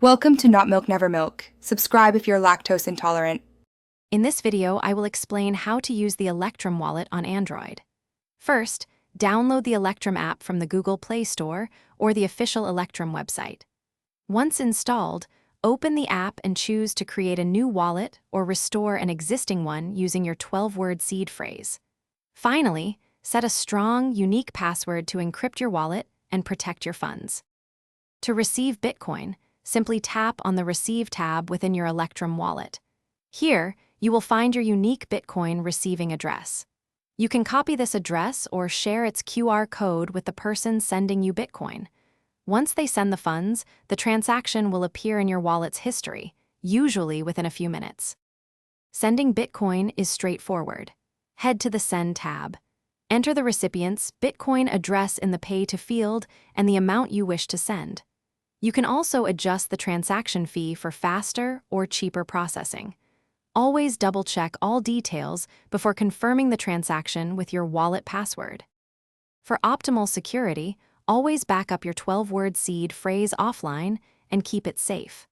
Welcome to Not Milk Never Milk. Subscribe if you're lactose intolerant. In this video, I will explain how to use the Electrum wallet on Android. First, download the Electrum app from the Google Play Store or the official Electrum website. Once installed, open the app and choose to create a new wallet or restore an existing one using your 12-word seed phrase. Finally, set a strong, unique password to encrypt your wallet and protect your funds. To receive Bitcoin, simply tap on the Receive tab within your Electrum wallet. Here, you will find your unique Bitcoin receiving address. You can copy this address or share its QR code with the person sending you Bitcoin. Once they send the funds, the transaction will appear in your wallet's history, usually within a few minutes. Sending Bitcoin is straightforward. Head to the Send tab. Enter the recipient's Bitcoin address in the Pay to field and the amount you wish to send. You can also adjust the transaction fee for faster or cheaper processing. Always double-check all details before confirming the transaction with your wallet password. For optimal security, always back up your 12-word seed phrase offline and keep it safe.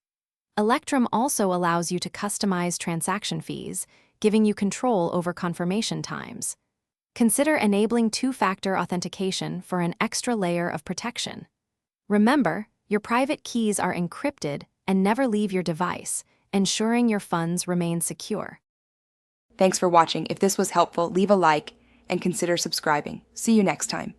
Electrum also allows you to customize transaction fees, giving you control over confirmation times. Consider enabling two-factor authentication for an extra layer of protection. Remember, your private keys are encrypted and never leave your device, ensuring your funds remain secure. Thanks for watching. If this was helpful, leave a like and consider subscribing. See you next time.